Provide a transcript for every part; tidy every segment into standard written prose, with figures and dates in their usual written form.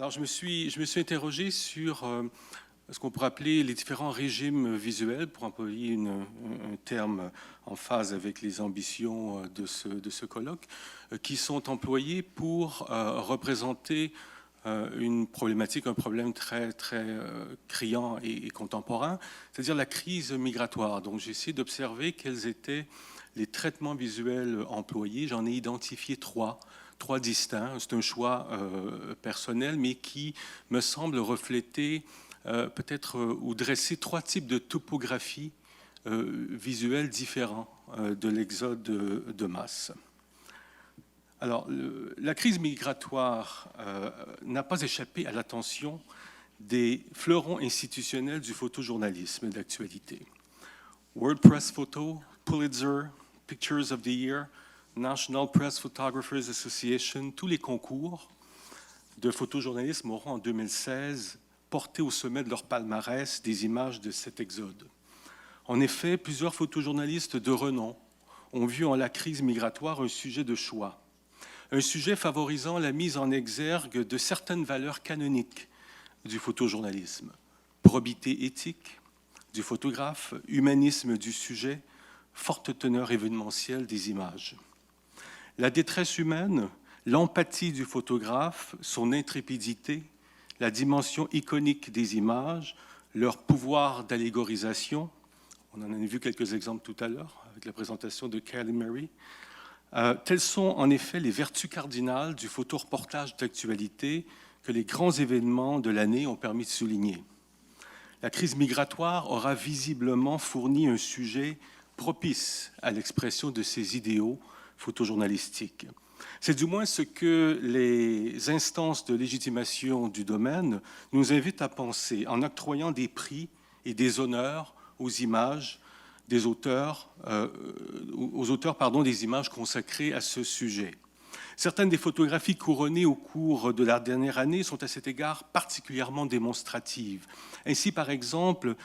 Alors, je me suis interrogé sur ce qu'on pourrait appeler les différents régimes visuels, pour employer un terme en phase avec les ambitions de ce colloque, qui sont employés pour représenter une problématique, un problème très, très criant et contemporain, c'est-à-dire la crise migratoire. Donc, j'ai essayé d'observer quels étaient les traitements visuels employés. J'en ai identifié trois distincts. C'est un choix personnel, mais qui me semble refléter peut-être ou dresser trois types de topographie visuelle différents de l'exode de masse. Alors, la crise migratoire n'a pas échappé à l'attention des fleurons institutionnels du photojournalisme d'actualité. World Press Photo, Pulitzer, Pictures of the Year, National Press Photographers Association, tous les concours de photojournalisme auront en 2016 porté au sommet de leur palmarès des images de cet exode. En effet, plusieurs photojournalistes de renom ont vu en la crise migratoire un sujet de choix, un sujet favorisant la mise en exergue de certaines valeurs canoniques du photojournalisme: probité éthique du photographe, humanisme du sujet, forte teneur événementielle des images. La détresse humaine, l'empathie du photographe, son intrépidité, la dimension iconique des images, leur pouvoir d'allégorisation, on en a vu quelques exemples tout à l'heure avec la présentation de Kelly Mary, telles sont en effet les vertus cardinales du photoreportage d'actualité que les grands événements de l'année ont permis de souligner. La crise migratoire aura visiblement fourni un sujet propice à l'expression de ces idéaux photojournalistiques. C'est du moins ce que les instances de légitimation du domaine nous invitent à penser en octroyant des prix et des honneurs aux images des auteurs, des images consacrées à ce sujet. Certaines des photographies couronnées au cours de la dernière année sont à cet égard particulièrement démonstratives. Ainsi, par exemple,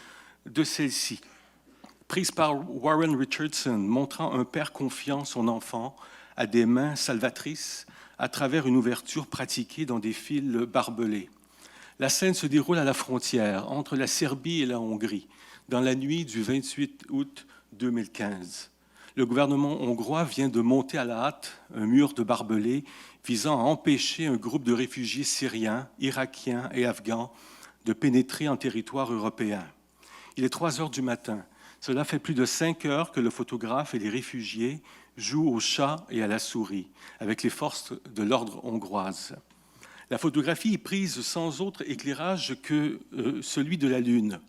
de celle-ci, prise par Warren Richardson, montrant un père confiant son enfant à des mains salvatrices à travers une ouverture pratiquée dans des fils barbelés. La scène se déroule à la frontière entre la Serbie et la Hongrie, dans la nuit du 28 août 2015. Le gouvernement hongrois vient de monter à la hâte un mur de barbelés visant à empêcher un groupe de réfugiés syriens, irakiens et afghans de pénétrer en territoire européen. Il est 3 heures du matin. Cela fait plus de 5 heures que le photographe et les réfugiés jouent au chat et à la souris avec les forces de l'ordre hongroises. La photographie est prise sans autre éclairage que celui de la Lune.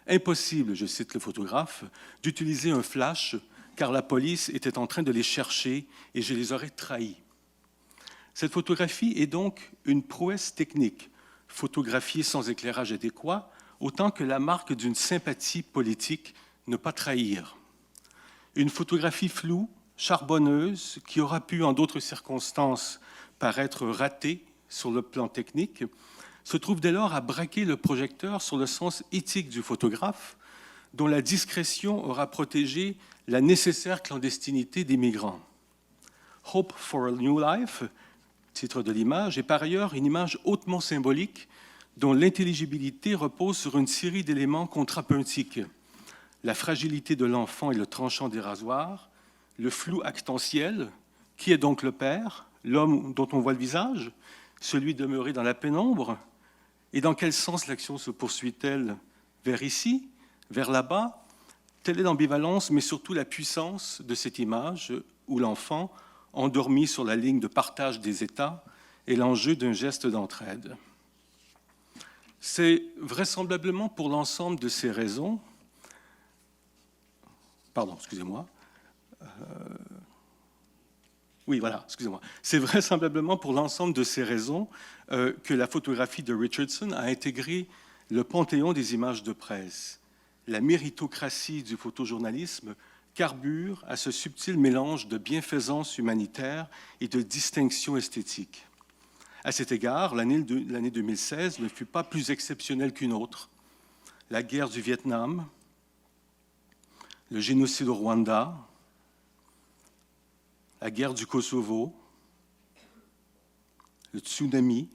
Impossible, je cite le photographe, d'utiliser un flash car la police était en train de les chercher et je les aurais trahis. Cette photographie est donc une prouesse technique, photographiée sans éclairage adéquat, autant que la marque d'une sympathie politique, ne pas trahir. Une photographie floue, charbonneuse, qui aura pu, en d'autres circonstances, paraître ratée sur le plan technique, se trouve dès lors à braquer le projecteur sur le sens éthique du photographe, dont la discrétion aura protégé la nécessaire clandestinité des migrants. Hope for a New Life, titre de l'image, est par ailleurs une image hautement symbolique dont l'intelligibilité repose sur une série d'éléments contrapuntiques. La fragilité de l'enfant et le tranchant des rasoirs, le flou actentiel, qui est donc le père, l'homme dont on voit le visage, celui demeuré dans la pénombre, et dans quel sens l'action se poursuit-elle? Vers ici, vers là-bas? Telle est l'ambivalence, mais surtout la puissance de cette image où l'enfant, endormi sur la ligne de partage des États, est l'enjeu d'un geste d'entraide. C'est vraisemblablement pour l'ensemble de ces raisons, C'est vraisemblablement pour l'ensemble de ces raisons que la photographie de Richardson a intégré le panthéon des images de presse. La méritocratie du photojournalisme carbure à ce subtil mélange de bienfaisance humanitaire et de distinction esthétique. À cet égard, l'année 2016 ne fut pas plus exceptionnelle qu'une autre. La guerre du Vietnam, le génocide au Rwanda, la guerre du Kosovo, le tsunami,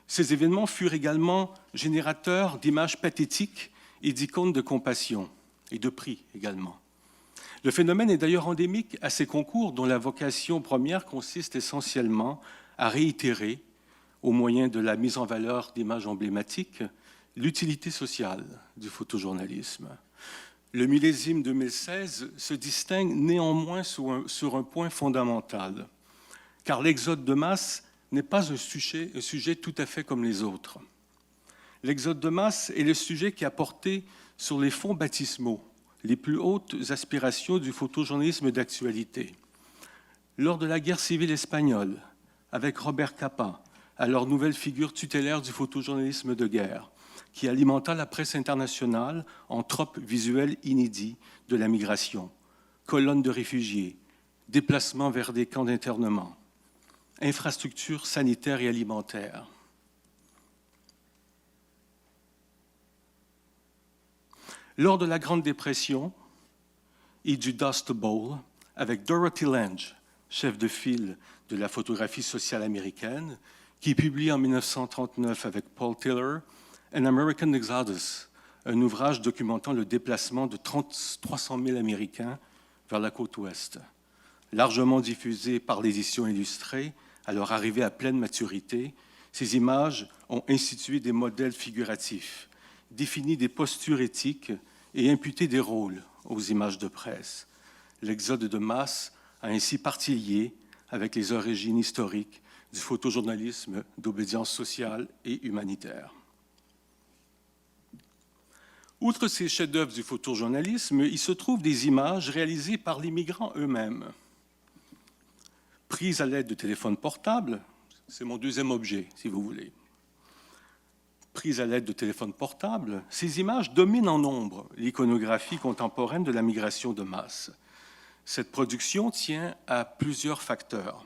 Ces événements furent également générateurs d'images pathétiques et d'icônes de compassion, et de prix également. Le phénomène est d'ailleurs endémique à ces concours dont la vocation première consiste essentiellement à réitérer, au moyen de la mise en valeur d'images emblématiques, l'utilité sociale du photojournalisme. Le millésime 2016 se distingue néanmoins sur un point fondamental, car l'exode de masse n'est pas un sujet tout à fait comme les autres. L'exode de masse est le sujet qui a porté sur les fonds baptismaux les plus hautes aspirations du photojournalisme d'actualité. Lors de la guerre civile espagnole, avec Robert Capa, alors nouvelle figure tutélaire du photojournalisme de guerre, qui alimenta la presse internationale en tropes visuels inédits de la migration, colonnes de réfugiés, déplacements vers des camps d'internement, infrastructures sanitaires et alimentaires. Lors de la Grande Dépression et du Dust Bowl, avec Dorothy Lange, chef de file de la photographie sociale américaine, qui publie en 1939 avec Paul Tiller An American Exodus, un ouvrage documentant le déplacement de 300 000 Américains vers la côte ouest. Largement diffusé par l'édition illustrée, à leur arrivée à pleine maturité, ces images ont institué des modèles figuratifs, défini des postures éthiques et imputé des rôles aux images de presse. L'exode de masse a ainsi partie liée avec les origines historiques du photojournalisme d'obédience sociale et humanitaire. Outre ces chefs-d'œuvre du photojournalisme, il se trouve des images réalisées par les migrants eux-mêmes. Prises à l'aide de téléphones portables, c'est mon deuxième objet, si vous voulez. Prises à l'aide de téléphones portables, ces images dominent en nombre l'iconographie contemporaine de la migration de masse. Cette production tient à plusieurs facteurs.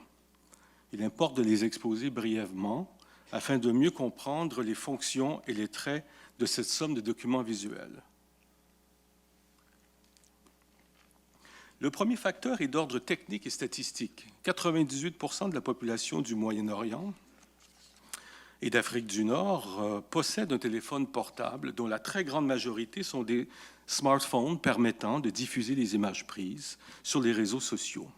Il importe de les exposer brièvement afin de mieux comprendre les fonctions et les traits de cette somme de documents visuels. Le premier facteur est d'ordre technique et statistique. 98% de la population du Moyen-Orient et d'Afrique du Nord possèdent un téléphone portable dont la très grande majorité sont des smartphones permettant de diffuser les images prises sur les réseaux sociaux.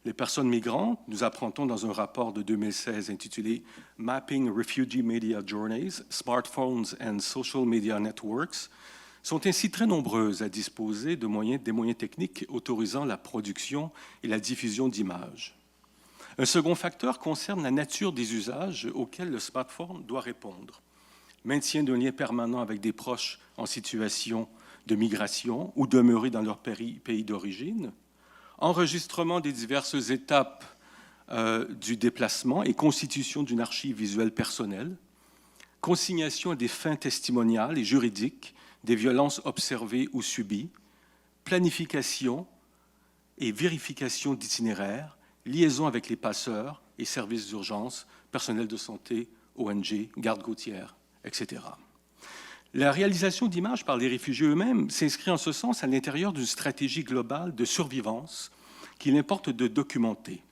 Les personnes migrantes, nous apprendons dans un rapport de 2016 intitulé « Mapping Refugee Media Journeys, Smartphones and Social Media Networks », sont ainsi très nombreuses à disposer des moyens techniques autorisant la production et la diffusion d'images. Un second facteur concerne la nature des usages auxquels le smartphone doit répondre. Maintien d'un lien permanent avec des proches en situation de migration ou demeurés dans leur pays d'origine, enregistrement des diverses étapes du déplacement et constitution d'une archive visuelle personnelle, consignation à des fins testimoniales et juridiques des violences observées ou subies, planification et vérification d'itinéraires, liaison avec les passeurs et services d'urgence, personnel de santé, ONG, garde côtière, etc. La réalisation d'images par les réfugiés eux-mêmes s'inscrit en ce sens à l'intérieur d'une stratégie globale de survivance qu'il importe de documenter.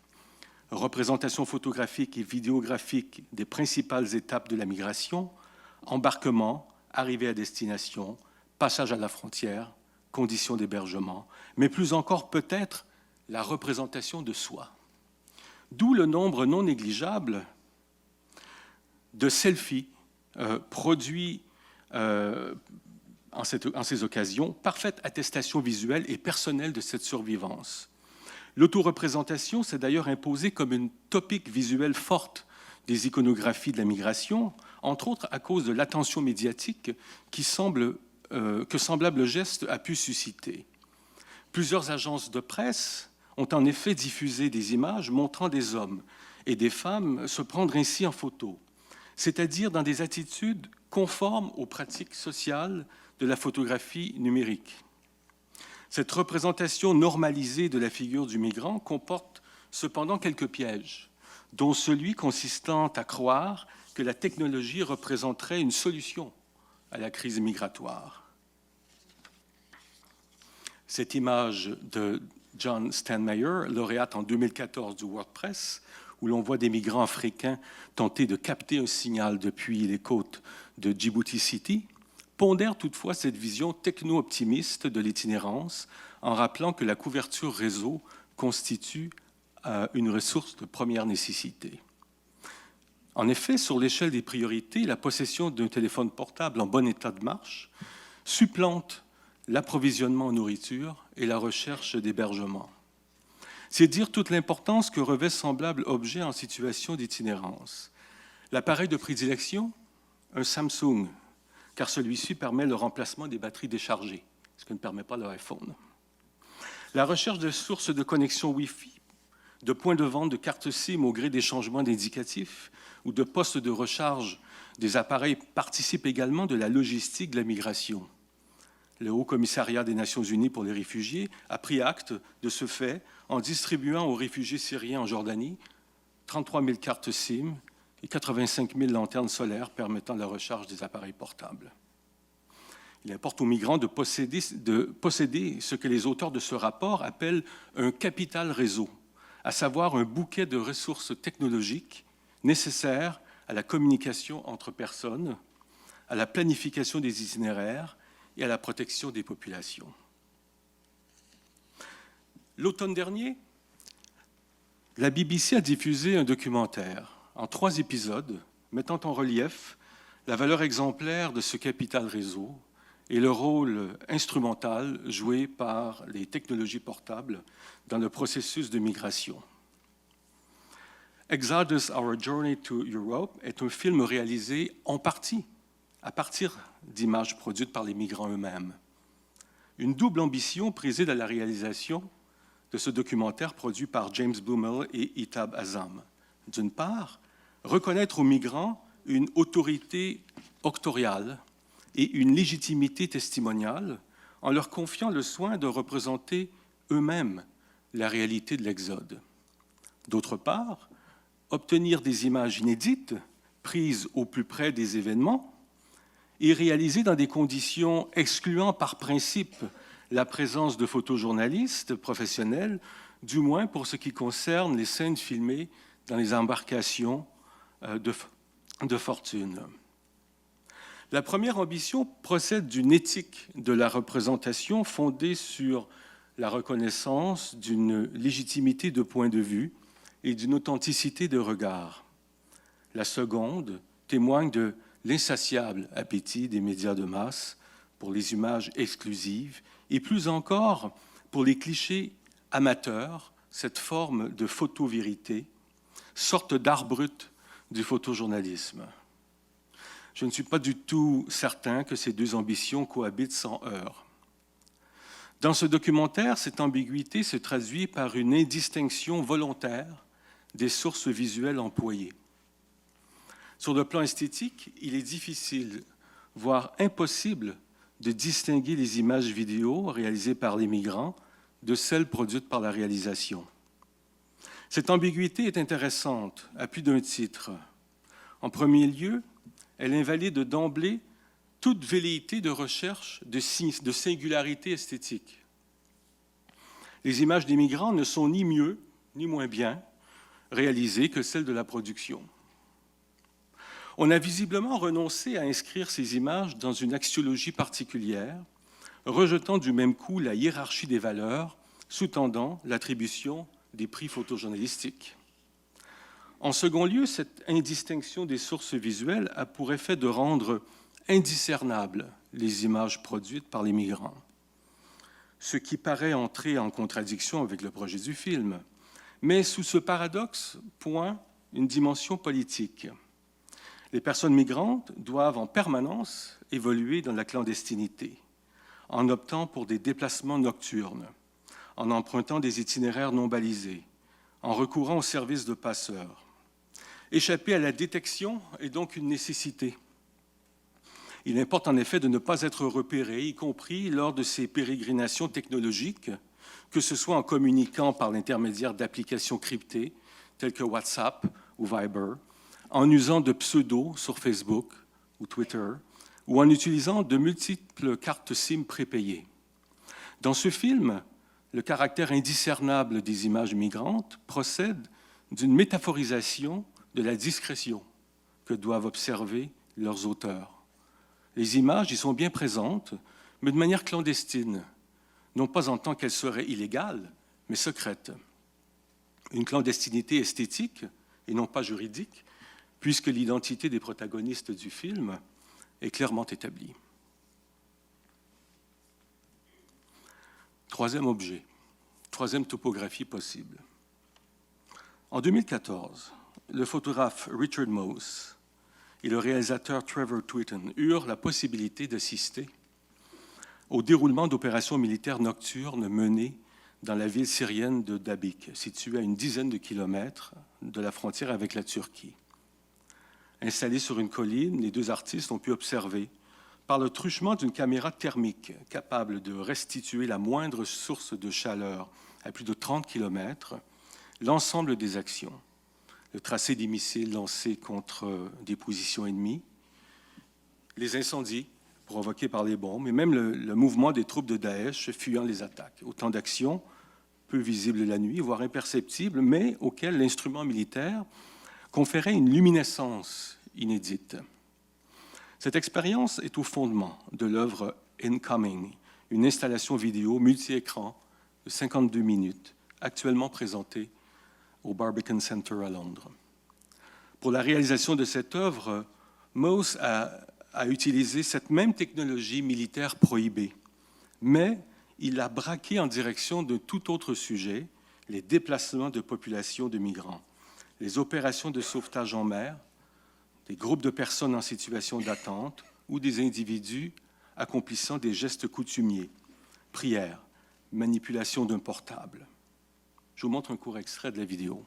Représentation photographique et vidéographique des principales étapes de la migration, embarquement, arrivée à destination, passage à la frontière, conditions d'hébergement, mais plus encore peut-être la représentation de soi. D'où le nombre non négligeable de selfies produits en ces occasions, parfaite attestation visuelle et personnelle de cette survivance. L'autoreprésentation s'est d'ailleurs imposée comme une topique visuelle forte des iconographies de la migration, entre autres à cause de l'attention médiatique que semblable geste a pu susciter. Plusieurs agences de presse ont en effet diffusé des images montrant des hommes et des femmes se prendre ainsi en photo, c'est-à-dire dans des attitudes conformes aux pratiques sociales de la photographie numérique. Cette représentation normalisée de la figure du migrant comporte cependant quelques pièges, dont celui consistant à croire que la technologie représenterait une solution à la crise migratoire. Cette image de John Stanmeyer, lauréate en 2014 du WordPress, où l'on voit des migrants africains tenter de capter un signal depuis les côtes de Djibouti City, pondère toutefois cette vision techno-optimiste de l'itinérance en rappelant que la couverture réseau constitue une ressource de première nécessité. En effet, sur l'échelle des priorités, la possession d'un téléphone portable en bon état de marche supplante l'approvisionnement en nourriture et la recherche d'hébergement. C'est dire toute l'importance que revêt semblable objet en situation d'itinérance. L'appareil de prédilection, un Samsung, car celui-ci permet le remplacement des batteries déchargées, ce que ne permet pas l'iPhone. La recherche de sources de connexion Wi-Fi, de points de vente de cartes SIM au gré des changements d'indicatifs ou de postes de recharge des appareils participe également de la logistique de la migration. Le Haut Commissariat des Nations Unies pour les réfugiés a pris acte de ce fait en distribuant aux réfugiés syriens en Jordanie 33 000 cartes SIM et 85 000 lanternes solaires permettant la recharge des appareils portables. Il importe aux migrants de posséder ce que les auteurs de ce rapport appellent un capital réseau, à savoir un bouquet de ressources technologiques nécessaires à la communication entre personnes, à la planification des itinéraires et à la protection des populations. L'automne dernier, la BBC a diffusé un documentaire en 3 épisodes mettant en relief la valeur exemplaire de ce capital réseau et le rôle instrumental joué par les technologies portables dans le processus de migration. Exodus, Our Journey to Europe est un film réalisé en partie à partir d'images produites par les migrants eux-mêmes. Une double ambition préside à la réalisation de ce documentaire produit par James Blumel et Itab Azam. D'une part, reconnaître aux migrants une autorité octoriale et une légitimité testimoniale en leur confiant le soin de représenter eux-mêmes la réalité de l'Exode. D'autre part, obtenir des images inédites, prises au plus près des événements et réalisées dans des conditions excluant par principe la présence de photojournalistes professionnels, du moins pour ce qui concerne les scènes filmées dans les embarcations de fortune. La première ambition procède d'une éthique de la représentation fondée sur la reconnaissance d'une légitimité de point de vue et d'une authenticité de regard. La seconde témoigne de l'insatiable appétit des médias de masse pour les images exclusives et plus encore pour les clichés amateurs, cette forme de photo-vérité, sorte d'art brut du photojournalisme. Je ne suis pas du tout certain que ces deux ambitions cohabitent sans heurts. Dans ce documentaire, cette ambiguïté se traduit par une indistinction volontaire des sources visuelles employées. Sur le plan esthétique, il est difficile, voire impossible, de distinguer les images vidéo réalisées par les migrants de celles produites par la réalisation. Cette ambiguïté est intéressante à plus d'un titre. En premier lieu, elle invalide d'emblée toute velléité de recherche de singularité esthétique. Les images des migrants ne sont ni mieux ni moins bien réalisées que celles de la production. On a visiblement renoncé à inscrire ces images dans une axiologie particulière, rejetant du même coup la hiérarchie des valeurs, sous-tendant l'attribution des prix photojournalistiques. En second lieu, cette indistinction des sources visuelles a pour effet de rendre indiscernables les images produites par les migrants, ce qui paraît entrer en contradiction avec le projet du film. Mais sous ce paradoxe pointe une dimension politique. Les personnes migrantes doivent en permanence évoluer dans la clandestinité, en optant pour des déplacements nocturnes, en empruntant des itinéraires non balisés, en recourant aux services de passeurs. Échapper à la détection est donc une nécessité. Il importe en effet de ne pas être repéré, y compris lors de ces pérégrinations technologiques, que ce soit en communiquant par l'intermédiaire d'applications cryptées telles que WhatsApp ou Viber, en usant de pseudos sur Facebook ou Twitter, ou en utilisant de multiples cartes SIM prépayées. Dans ce film, le caractère indiscernable des images migrantes procède d'une métaphorisation de la discrétion que doivent observer leurs auteurs. Les images y sont bien présentes, mais de manière clandestine, non pas en tant qu'elles seraient illégales, mais secrètes. Une clandestinité esthétique et non pas juridique, puisque l'identité des protagonistes du film est clairement établie. Troisième objet, troisième topographie possible. En 2014, le photographe Richard Mose et le réalisateur Trevor Twitton eurent la possibilité d'assister au déroulement d'opérations militaires nocturnes menées dans la ville syrienne de Dabik, située à une dizaine de kilomètres de la frontière avec la Turquie. Installés sur une colline, les deux artistes ont pu observer, par le truchement d'une caméra thermique capable de restituer la moindre source de chaleur à plus de 30 kilomètres, l'ensemble des actions. Le tracé des missiles lancés contre des positions ennemies, les incendies provoqués par les bombes, et même le mouvement des troupes de Daesh fuyant les attaques. Autant d'actions peu visibles la nuit, voire imperceptibles, mais auxquelles l'instrument militaire conférait une luminescence inédite. Cette expérience est au fondement de l'œuvre Incoming, une installation vidéo multi-écran de 52 minutes, actuellement présentée au Barbican Center à Londres. Pour la réalisation de cette œuvre, Mose a utilisé cette même technologie militaire prohibée, mais il l'a braquée en direction de tout autre sujet, les déplacements de populations de migrants, les opérations de sauvetage en mer, des groupes de personnes en situation d'attente ou des individus accomplissant des gestes coutumiers, prières, manipulation d'un portable. Je vous montre un court extrait de la vidéo.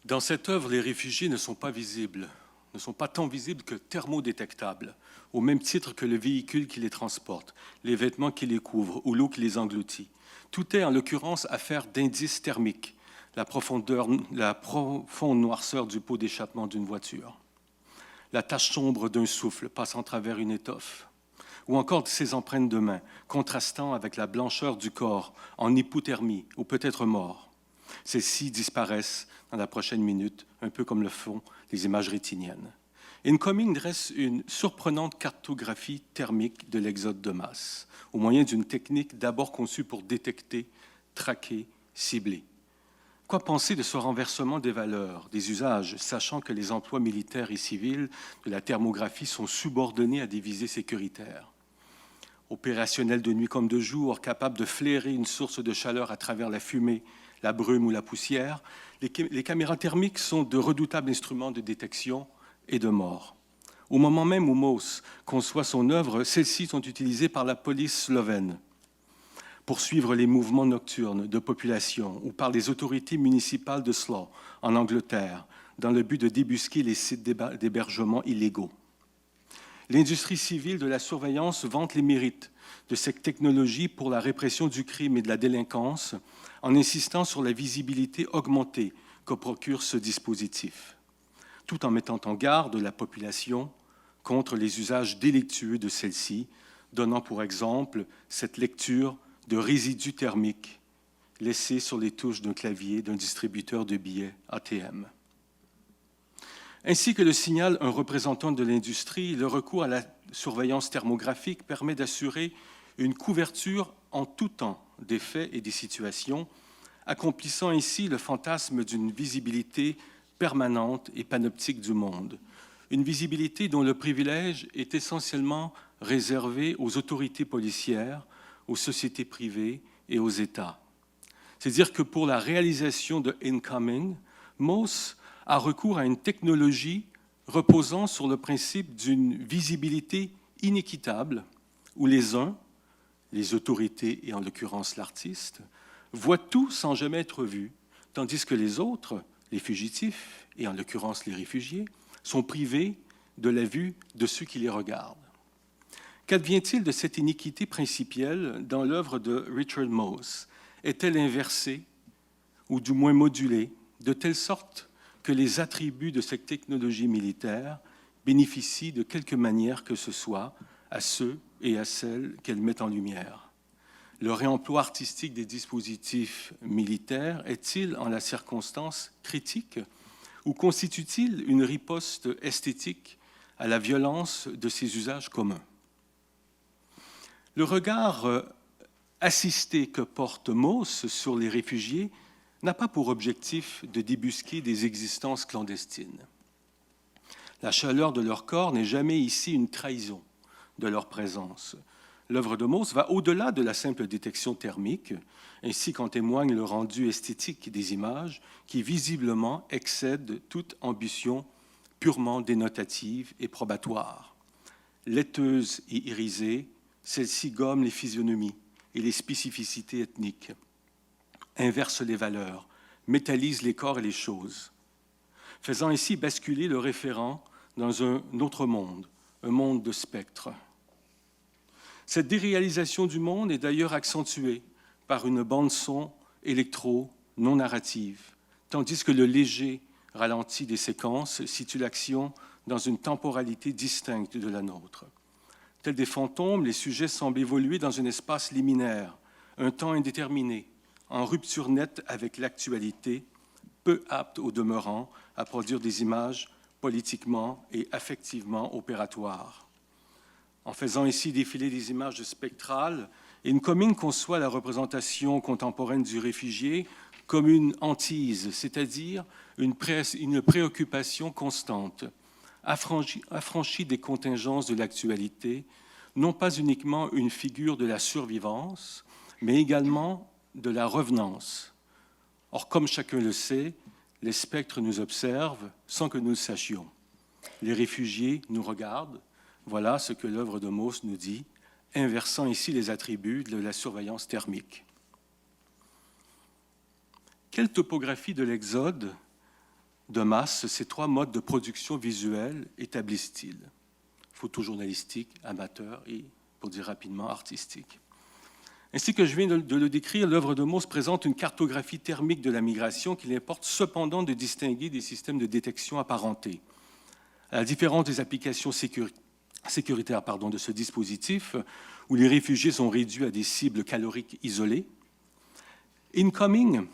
Dans cette œuvre, les réfugiés ne sont pas visibles, ne sont pas tant visibles que thermodétectables, au même titre que le véhicule qui les transporte, les vêtements qui les couvrent ou l'eau qui les engloutit. Tout est en l'occurrence affaire d'indices thermiques, la profonde noirceur du pot d'échappement d'une voiture, la tache sombre d'un souffle passant à travers une étoffe, ou encore ses empreintes de main, contrastant avec la blancheur du corps en hypothermie ou peut-être mort. Celles-ci disparaissent dans la prochaine minute, un peu comme le font les images rétiniennes. Incoming dresse une surprenante cartographie thermique de l'exode de masse, au moyen d'une technique d'abord conçue pour détecter, traquer, cibler. Quoi penser de ce renversement des valeurs, des usages, sachant que les emplois militaires et civils de la thermographie sont subordonnés à des visées sécuritaires? Opérationnels de nuit comme de jour, capables de flairer une source de chaleur à travers la fumée, la brume ou la poussière, les caméras thermiques sont de redoutables instruments de détection et de mort. Au moment même où Mauss conçoit son œuvre, celles-ci sont utilisées par la police slovène pour suivre les mouvements nocturnes de population ou par les autorités municipales de Slough, en Angleterre, dans le but de débusquer les sites d'hébergement illégaux. L'industrie civile de la surveillance vante les mérites de cette technologie pour la répression du crime et de la délinquance en insistant sur la visibilité augmentée que procure ce dispositif, tout en mettant en garde la population contre les usages délictueux de celle-ci, donnant pour exemple cette lecture de résidus thermiques laissés sur les touches d'un clavier d'un distributeur de billets ATM. Ainsi que le signale un représentant de l'industrie, le recours à la surveillance thermographique permet d'assurer une couverture en tout temps des faits et des situations, accomplissant ainsi le fantasme d'une visibilité permanente et panoptique du monde. Une visibilité dont le privilège est essentiellement réservé aux autorités policières, aux sociétés privées et aux États. C'est-à-dire que pour la réalisation de Incoming, Mauss a recours à une technologie reposant sur le principe d'une visibilité inéquitable où les uns, les autorités et en l'occurrence l'artiste, voient tout sans jamais être vus, tandis que les autres, les fugitifs et en l'occurrence les réfugiés, sont privés de la vue de ceux qui les regardent. Qu'advient-il de cette iniquité principielle dans l'œuvre de Richard Mauss? Est-elle inversée, ou du moins modulée, de telle sorte que les attributs de cette technologie militaire bénéficient de quelque manière que ce soit à ceux et à celles qu'elle met en lumière? Le réemploi artistique des dispositifs militaires est-il, en la circonstance, critique ou constitue-t-il une riposte esthétique à la violence de ces usages communs? Le regard assisté que porte Mauss sur les réfugiés n'a pas pour objectif de débusquer des existences clandestines. La chaleur de leur corps n'est jamais ici une trahison de leur présence. L'œuvre de Mauss va au-delà de la simple détection thermique, ainsi qu'en témoigne le rendu esthétique des images qui visiblement excède toute ambition purement dénotative et probatoire. Laiteuses et irisées, celle-ci gomme les physionomies et les spécificités ethniques, inverse les valeurs, métallise les corps et les choses, faisant ainsi basculer le référent dans un autre monde, un monde de spectres. Cette déréalisation du monde est d'ailleurs accentuée par une bande-son électro non narrative, tandis que le léger ralenti des séquences situe l'action dans une temporalité distincte de la nôtre. Tels des fantômes, les sujets semblent évoluer dans un espace liminaire, un temps indéterminé, en rupture nette avec l'actualité, peu apte au demeurant à produire des images politiquement et affectivement opératoires. En faisant ici défiler des images spectrales, Incoming conçoit la représentation contemporaine du réfugié comme une hantise, c'est-à-dire une préoccupation constante, affranchie des contingences de l'actualité, non pas uniquement une figure de la survivance, mais également de la revenance. Or, comme chacun le sait, les spectres nous observent sans que nous le sachions. Les réfugiés nous regardent. Voilà ce que l'œuvre de Mauss nous dit, inversant ici les attributs de la surveillance thermique. Quelle topographie de l'exode de masse ces trois modes de production visuelle établissent-ils? Photojournalistique, amateur et, pour dire rapidement, artistique. Ainsi que je viens de le décrire, l'œuvre de Mauss présente une cartographie thermique de la migration qu'il importe cependant de distinguer des systèmes de détection apparentés. À la différence des applications sécuritaires de ce dispositif, où les réfugiés sont réduits à des cibles caloriques isolées, Incoming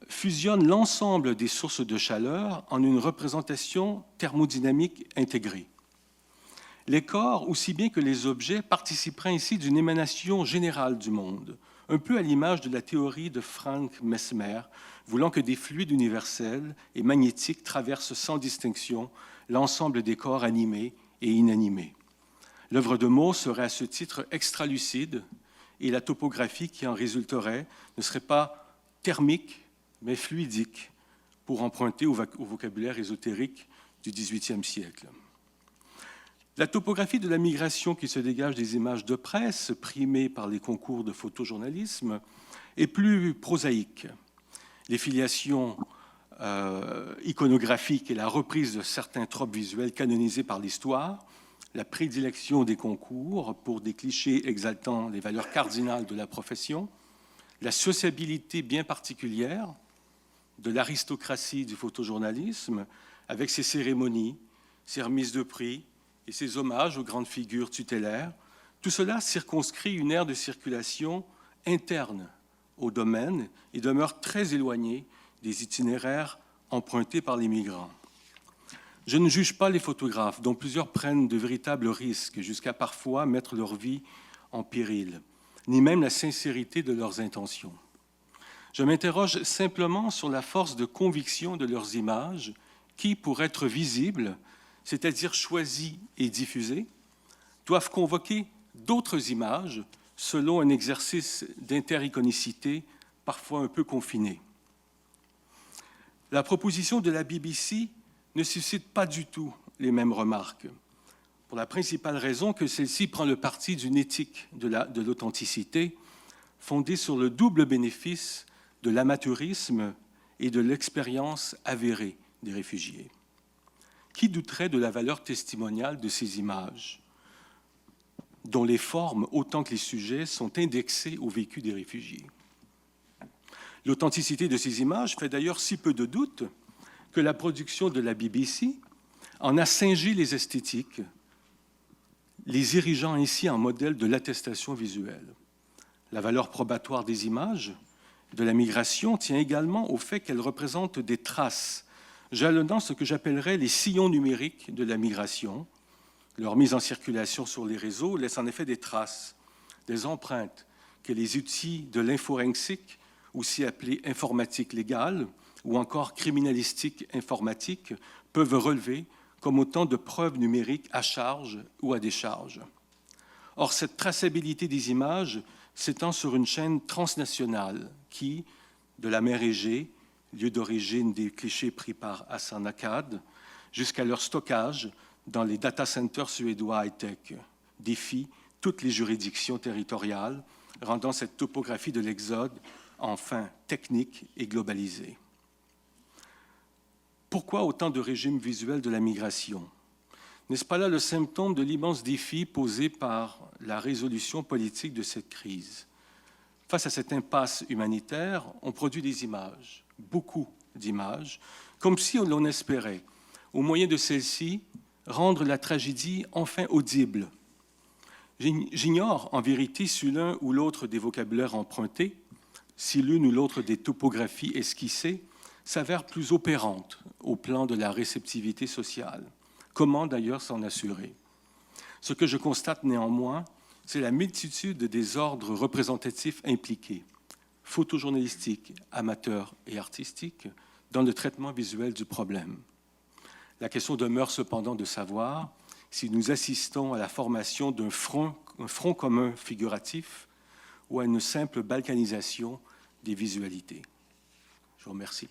fusionne l'ensemble des sources de chaleur en une représentation thermodynamique intégrée. Les corps, aussi bien que les objets, participeraient ainsi d'une émanation générale du monde, un peu à l'image de la théorie de Frank Mesmer, voulant que des fluides universels et magnétiques traversent sans distinction l'ensemble des corps animés et inanimés. L'œuvre de Mauss serait à ce titre extralucide et la topographie qui en résulterait ne serait pas thermique, mais fluidique, pour emprunter au vocabulaire ésotérique du XVIIIe siècle. La topographie de la migration qui se dégage des images de presse, primées par les concours de photojournalisme, est plus prosaïque. Les filiations iconographiques et la reprise de certains tropes visuels canonisés par l'histoire, la prédilection des concours pour des clichés exaltant les valeurs cardinales de la profession, la sociabilité bien particulière de l'aristocratie du photojournalisme, avec ses cérémonies, ses remises de prix et ses hommages aux grandes figures tutélaires, tout cela circonscrit une aire de circulation interne au domaine et demeure très éloigné des itinéraires empruntés par les migrants. Je ne juge pas les photographes, dont plusieurs prennent de véritables risques, jusqu'à parfois mettre leur vie en péril, ni même la sincérité de leurs intentions. Je m'interroge simplement sur la force de conviction de leurs images qui, pour être visibles, c'est-à-dire choisies et diffusées, doivent convoquer d'autres images selon un exercice d'intericonicité parfois un peu confiné. La proposition de la BBC ne suscite pas du tout les mêmes remarques, pour la principale raison que celle-ci prend le parti d'une éthique de l'authenticité fondée sur le double bénéfice de l'amateurisme et de l'expérience avérée des réfugiés. Qui douterait de la valeur testimoniale de ces images, dont les formes autant que les sujets sont indexés au vécu des réfugiés? L'authenticité de ces images fait d'ailleurs si peu de doute que la production de la BBC en a singé les esthétiques, les érigeant ainsi en modèle de l'attestation visuelle. La valeur probatoire des images de la migration tient également au fait qu'elles représentent des traces jalonnant ce que j'appellerais les sillons numériques de la migration. Leur mise en circulation sur les réseaux laisse en effet des traces, des empreintes que les outils de l'inforensique, aussi appelés informatique légale ou encore criminalistique informatique, peuvent relever comme autant de preuves numériques à charge ou à décharge. Or, cette traçabilité des images s'étend sur une chaîne transnationale qui, de la mer Égée, lieu d'origine des clichés pris par Hassan Akkad, jusqu'à leur stockage dans les data centers suédois high-tech, défie toutes les juridictions territoriales, rendant cette topographie de l'exode enfin technique et globalisée. Pourquoi autant de régimes visuels de la migration? N'est-ce pas là le symptôme de l'immense défi posé par la résolution politique de cette crise? Face à cette impasse humanitaire, on produit des images, beaucoup d'images, comme si l'on espérait, au moyen de celles-ci, rendre la tragédie enfin audible. J'ignore en vérité si l'un ou l'autre des vocabulaires empruntés, si l'une ou l'autre des topographies esquissées s'avère plus opérante au plan de la réceptivité sociale. Comment d'ailleurs s'en assurer? Ce que je constate néanmoins, c'est la multitude des ordres représentatifs impliqués, photojournalistiques, amateurs et artistiques, dans le traitement visuel du problème. La question demeure cependant de savoir si nous assistons à la formation d'un front commun figuratif ou à une simple balkanisation des visualités. Je vous remercie.